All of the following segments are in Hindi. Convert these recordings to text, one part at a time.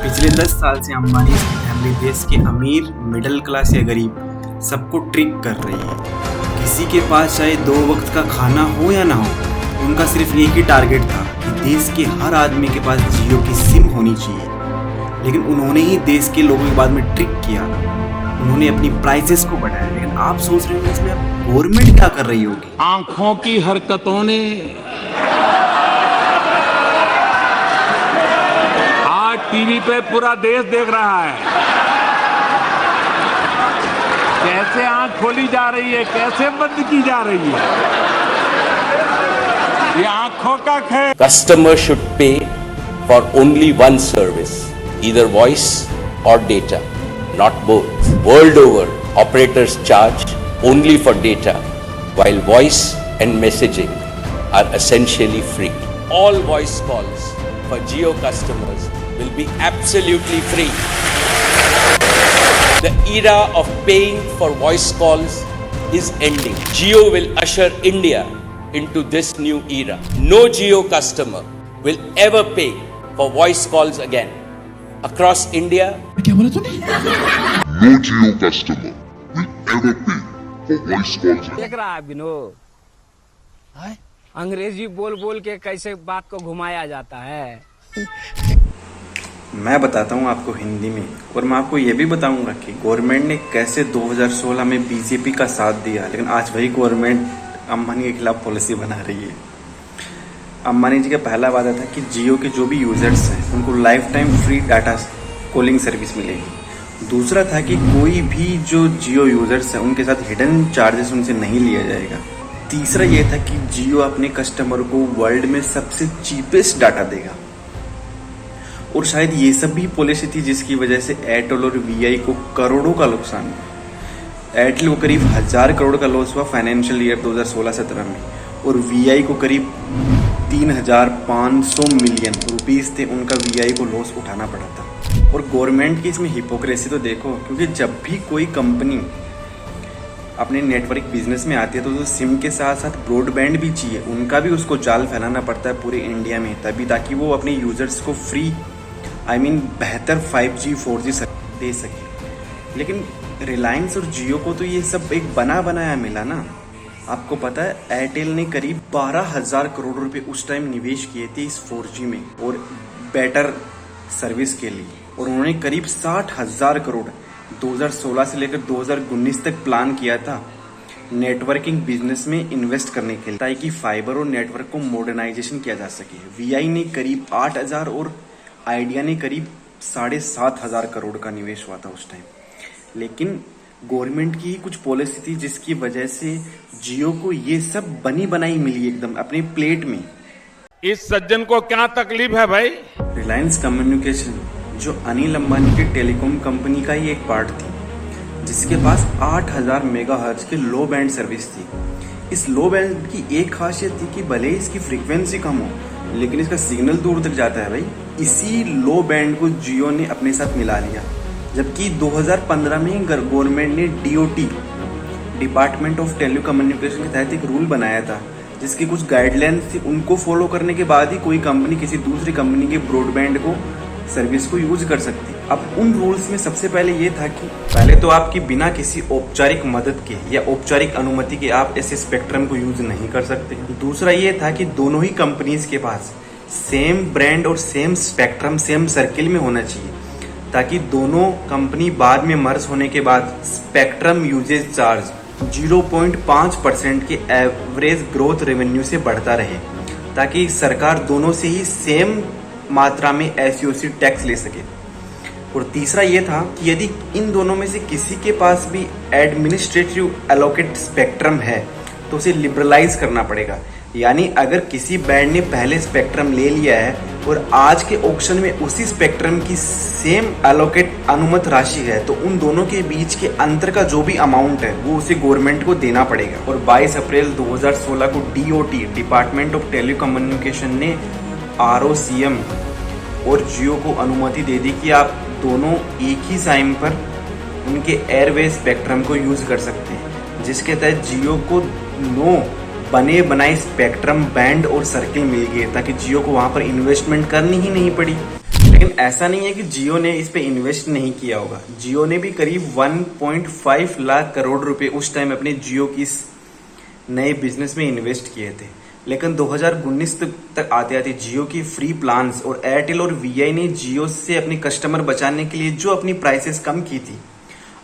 पिछले 10 साल से अंबानी फैमिली देश के अमीर, मिडिल क्लास या गरीब सबको ट्रिक कर रही है। किसी के पास चाहे 2 वक्त का खाना हो या ना हो, उनका सिर्फ एक ही टारगेट था कि देश के हर आदमी के पास जियो की सिम होनी चाहिए। लेकिन उन्होंने ही देश के लोगों के बाद में ट्रिक किया, उन्होंने अपनी प्राइसेस को बढ़ाया। लेकिन आप सोच रहे होंगे इसमें गवर्नमेंट क्या कर रही होगी? आंखों की हरकतों ने आज टीवी पे पूरा देश देख रहा है कैसे आंख खोली जा रही है, कैसे बंद की जा रही है। ये आंखों का खेल। Customer should pay for only one service, either voice or data, not both. World over, operators charge only for data, while voice and messaging are essentially free. All voice calls for Jio customers will be absolutely free. The era of paying for voice calls is ending. Jio will usher India into this new era. No Jio customer will ever pay for voice calls again. Across India, No Jio customer will ever pay for voice calls. देख रहा है विनोद, अंग्रेजी बोल बोल के कैसे बात को घुमाया जाता है। मैं बताता हूँ आपको हिंदी में, और मैं आपको ये भी बताऊंगा कि गवर्नमेंट ने कैसे 2016 में बीजेपी का साथ दिया, लेकिन आज वही गवर्नमेंट अंबानी के खिलाफ पॉलिसी बना रही है। अंबानी जी का पहला वादा था कि जियो के जो भी यूजर्स हैं उनको life time free data calling service मिलेगी। दूसरा था कि कोई भी जो जियो यूजर्स हैं उनके साथ हिडन चार्जेस उनसे नहीं लिया जाएगा। तीसरा ये था कि जियो अपने कस्टमर को वर्ल्ड में सबसे चीपेस्ट डाटा देगा। और शायद ये सब भी पॉलिसी थी जिसकी वजह से एयरटेल और वीआई को करोड़ों का नुकसान हुआ। एयरटेल को करीब 1000 करोड़ का लॉस हुआ फाइनेंशियल ईयर 2016-17 में, और वीआई को करीब 3500 मिलियन रुपीस थे उनका वीआई को लॉस उठाना पड़ा था। और गवर्नमेंट की इसमें हिपोक्रेसी तो देखो, क्योंकि जब भी कोई कंपनी अपने नेटवर्क बिजनेस में आती है तो सिम के साथ साथ ब्रॉडबैंड भी चाहिए, उनका भी उसको जाल फैलाना पड़ता है पूरे इंडिया में, तभी ताकि वो अपने यूजर्स को फ्री बेहतर 5G 4G दे सके। लेकिन रिलायंस और जियो को तो ये सब एक बना बनाया मिला ना। आपको पता है एयरटेल ने करीब 12,000 करोड़ रुपए उस टाइम निवेश किए थे इस 4G में और बेटर सर्विस के लिए, और उन्होंने करीब 60,000 करोड़ 2016 से लेकर 2019 तक प्लान किया था नेटवर्किंग बिजनेस में इन्वेस्ट करने के लिए, ताकि फाइबर और नेटवर्क को मॉडर्नाइजेशन किया जा सके। वीआई ने करीब 8,000 और आइडिया ने करीब 7,500 करोड़ का निवेश हुआ था उस टाइम। लेकिन गवर्नमेंट की कुछ पॉलिसी थी जिसकी वजह से जियो को ये सब बनी बनाई मिली एकदम अपने प्लेट में। इस सज्जन को क्या तकलीफ है भाई? रिलायंस कम्युनिकेशन जो अनिल अंबानी की टेलीकॉम कंपनी का ही एक पार्ट थी, जिसके पास 8000 मेगाहर्ट्ज की लो बैंड सर्विस थी। इस लो बैंड की एक खासियत थी कि भले इसकी फ्रीक्वेंसी कम हो लेकिन इसका सिग्नल दूर तक जाता है भाई। इसी लो बैंड को जियो ने अपने साथ मिला लिया, जबकि 2015 में गवर्नमेंट ने DOT department of telecommunication के तहत एक रूल बनाया था जिसकी कुछ गाइडलाइंस थी, उनको फॉलो करने के बाद ही कोई कंपनी किसी दूसरी कंपनी के ब्रॉडबैंड को सर्विस को यूज कर सकती। अब उन रूल्स में सबसे पहले ये था कि पहले तो आपकी बिना किसी औपचारिक मदद के या औपचारिक अनुमति के आप ऐसे स्पेक्ट्रम को यूज नहीं कर सकते। दूसरा ये था कि दोनों ही कंपनीज के पास सेम ब्रांड और सेम स्पेक्ट्रम सेम सर्किल में होना चाहिए, ताकि दोनों कंपनी बाद में मर्ज होने के बाद स्पेक्ट्रम यूजेज चार्ज 0.5% के एवरेज ग्रोथ रेवेन्यू से बढ़ता रहे, ताकि सरकार दोनों से ही सेम मात्रा में SUC टैक्स ले सके। और तीसरा ये था कि यदि इन दोनों में से किसी के पास भी एडमिनिस्ट्रेटिव एलोकेट स्पेक्ट्रम है तो उसे लिबरलाइज करना पड़ेगा। यानी अगर किसी बैंड ने पहले स्पेक्ट्रम ले लिया है और आज के ऑक्शन में उसी स्पेक्ट्रम की सेम एलोकेट अनुमत राशि है, तो उन दोनों के बीच के अंतर का जो भी अमाउंट है वो उसे गवर्नमेंट को देना पड़ेगा। और 22 अप्रैल 2016 को DOT department of telecommunication ने ROCM और जियो को अनुमति दे दी कि आप दोनों एक ही टाइम पर उनके एयरवेज स्पेक्ट्रम को यूज कर सकते हैं, जिसके तहत जियो को 9 बने बनाए स्पेक्ट्रम बैंड और सर्किल मिल गए, ताकि जियो को वहां पर इन्वेस्टमेंट करनी ही नहीं पड़ी। लेकिन ऐसा नहीं है कि जियो ने इस पे इन्वेस्ट नहीं किया होगा। जियो ने भी करीब 1.5 लाख करोड़ रुपए उस टाइम अपने जियो की इस नए बिजनेस में इन्वेस्ट किए थे। लेकिन 2019 तक आते आते जियो की फ्री प्लान्स और एयरटेल और वीआई ने जियो से अपने कस्टमर बचाने के लिए जो अपनी प्राइसेस कम की थी,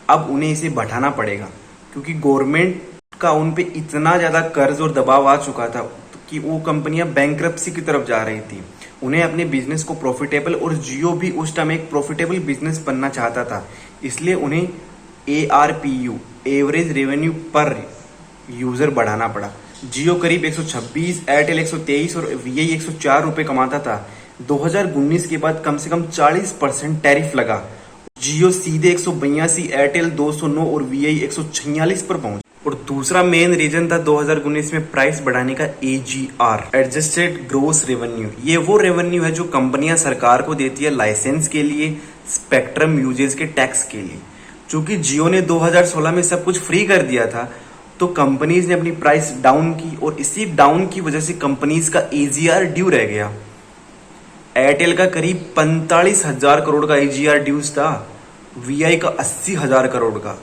अब उन्हें इसे बढ़ाना पड़ेगा, क्योंकि गवर्नमेंट का उन पे इतना ज्यादा कर्ज और दबाव आ चुका था कि वो कंपनियां बैंकरप्सी की तरफ जा रही थी। उन्हें अपने बिजनेस को प्रॉफिटेबल, और जियो भी उस टाइम एक प्रॉफिटेबल बिजनेस बनना चाहता था, इसलिए उन्हें ARPU एवरेज रेवेन्यू पर यूजर बढ़ाना पड़ा। जियो करीब 126, एयरटेल 123 और वीआई 104 रुपए कमाता था। 2019 के बाद कम से कम 40% टैरिफ लगा। जियो सीधे 182, एयरटेल 209 और वीआई 146 पर पहुंच। और दूसरा मेन रीजन था 2019 में प्राइस बढ़ाने का AGR, एडजस्टेड ग्रोस रेवेन्यू। ये वो रेवेन्यू है जो कंपनियां सरकार को देती है लाइसेंस के लिए, स्पेक्ट्रम यूजेज के टैक्स के लिए। चूंकि जियो ने 2016 में सब कुछ फ्री कर दिया था, तो कंपनीज ने अपनी प्राइस डाउन की, और इसी डाउन की वजह से कंपनीज का AGR ड्यू रह गया। एयरटेल का करीब 45,000 करोड़ का AGR ड्यूज था, वीआई का 80,000 करोड़ का,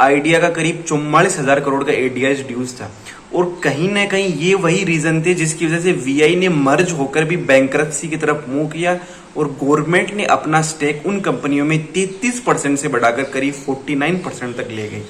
आइडिया का करीब 44,000 करोड़ का ADS ड्यूज था। और कहीं ना कहीं ये वही रीजन थे जिसकी वजह से वीआई ने मर्ज होकर भी बैंकरप्सी की तरफ मूव किया, और गवर्नमेंट ने अपना स्टेक उन कंपनियों में 33% से बढ़ाकर करीब 49% तक ले गई।